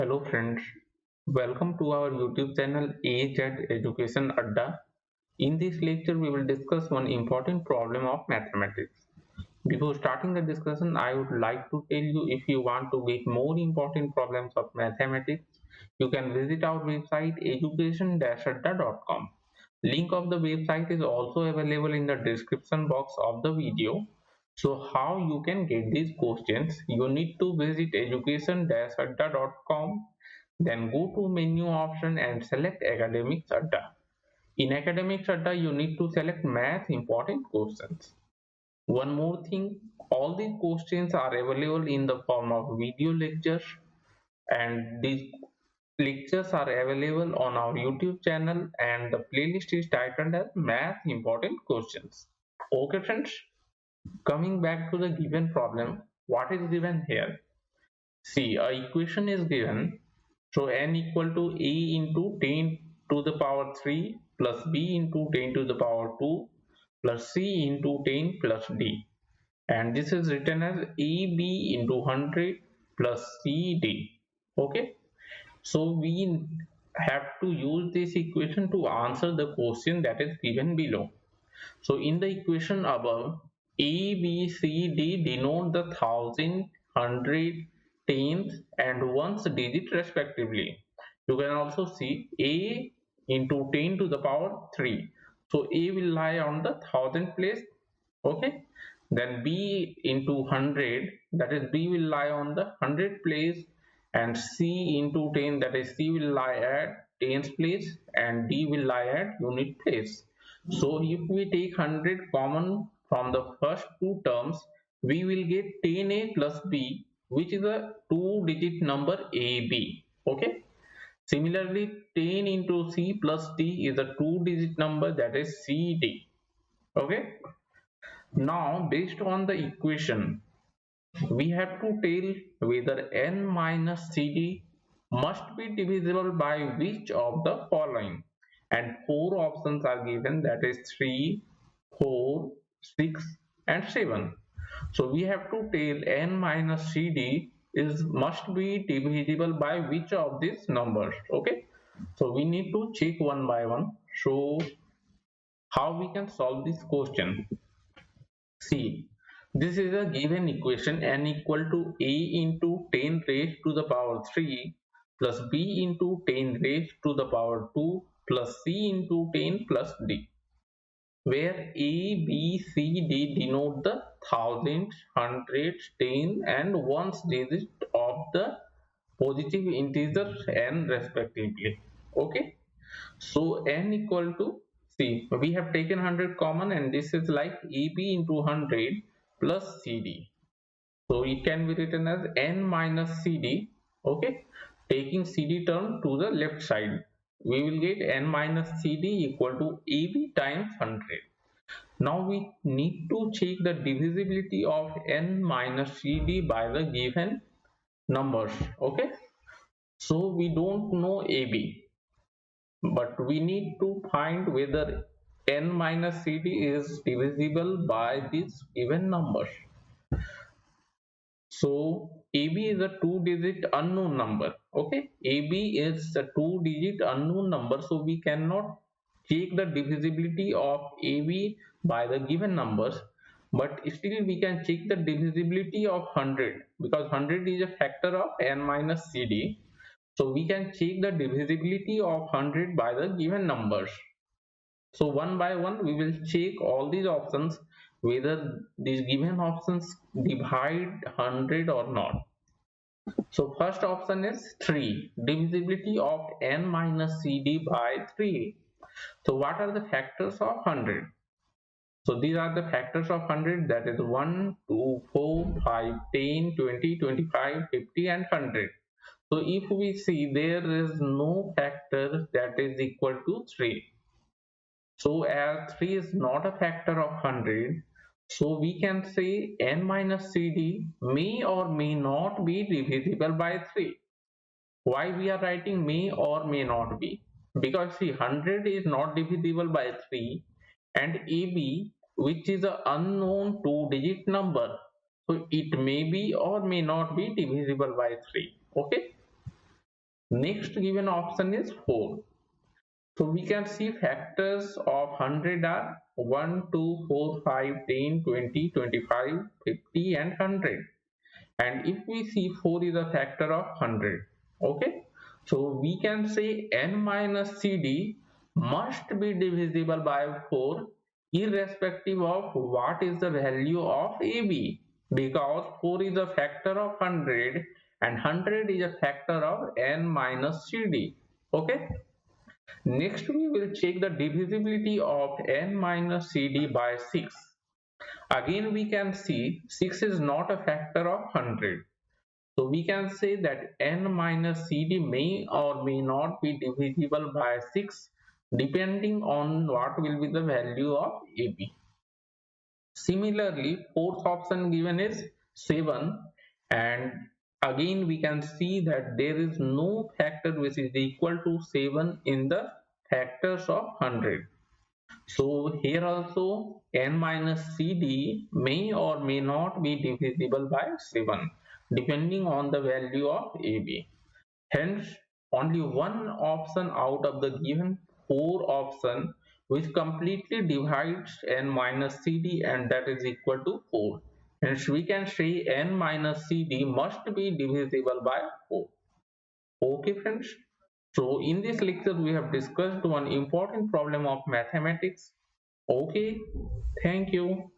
Hello friends, welcome to our YouTube channel AZ Education Adda. In this lecture, we will discuss one important problem of mathematics. Before starting the discussion, I would like to tell you if you want to get more important problems of mathematics, you can visit our website education-adda.com. Link of the website is also available in the description box of the video. So how you can get these questions? You need to visit education-adda.com, then go to menu option and select academics adda. In academics adda, you need to select math important questions. One more thing, all these questions are available in the form of video lectures, and these lectures are available on our YouTube channel, and the playlist is titled as Math Important Questions. Okay friends, coming back to the given problem, what is given here? See, a equation is given, so n equal to a into 10 to the power 3 plus b into 10 to the power 2 plus c into 10 plus d, and this is written as ab into 100 plus cd. Okay, so we have to use this equation to answer the question that is given below. So in the equation above, A, B, C, D denote the thousand, hundred, tenth and ones digit respectively. You can also see A into 10 to the power 3. So A will lie on the thousand place, okay. Then B into 100, that is B will lie on the 100 place, and C into 10, that is C will lie at tens place, and D will lie at unit place. So if we take 100 common from the first two terms, we will get 10a plus b, which is a two digit number ab. Okay. Similarly, 10 into c plus d is a two digit number, that is cd. Okay. Now based on the equation, we have to tell whether n minus cd must be divisible by which of the following, and four options are given, that is 3, 4, 6 and 7. So we have to tell n minus cd is must be divisible by which of these numbers. Okay, so we need to check one by one. So how we can solve this question? See, this is a given equation, n equal to a into 10 raised to the power 3 plus b into 10 raised to the power 2 plus c into 10 plus d, where a, b, c, d denote the thousands, hundreds, ten and ones digit of the positive integers n respectively. Okay, so n equal to, see, we have taken 100 common, and this is like ab into 100 plus cd. So it can be written as n minus cd. Okay, taking cd term to the left side, we will get n minus cd equal to ab times 100. Now we need to check the divisibility of n minus cd by the given numbers. Okay, so we don't know ab, but we need to find whether n minus cd is divisible by these given numbers. So ab is a two digit unknown number. Okay, ab is a two digit unknown number, so we cannot check the divisibility of ab by the given numbers, but still we can check the divisibility of 100, because 100 is a factor of n minus cd. So we can check the divisibility of 100 by the given numbers. So one by one we will check all these options whether these given options divide 100 or not. So first option is 3, divisibility of n minus cd by 3. So what are the factors of 100? So these are the factors of 100, that is 1, 2, 4, 5, 10, 20, 25, 50 and 100. So if we see, there is no factor that is equal to 3. So as 3 is not a factor of 100, so we can say n minus cd may or may not be divisible by 3. Why we are writing may or may not be? Because see, 100 is not divisible by 3, and ab, which is an unknown two digit number, so it may be or may not be divisible by 3. Okay, Next given option is 4. So we can see factors of 100 are 1, 2, 4, 5, 10, 20, 25, 50 and 100. And if we see 4 is a factor of 100, okay, so we can say n minus cd must be divisible by 4 irrespective of what is the value of ab, because 4 is a factor of 100 and 100 is a factor of n minus cd. Okay, next we will check the divisibility of n minus cd by 6. Again we can see 6 is not a factor of 100. So we can say that n minus cd may or may not be divisible by 6 depending on what will be the value of AB. Similarly, fourth option given is 7, and again we can see that there is no factor which is equal to 7 in the factors of 100. So here also n minus cd may or may not be divisible by 7 depending on the value of AB. Hence, only one option out of the given 4 option which completely divides n minus cd, and that is equal to 4. Hence, we can say n minus cd must be divisible by 4. Okay friends, so in this lecture we have discussed one important problem of mathematics. Okay, thank you.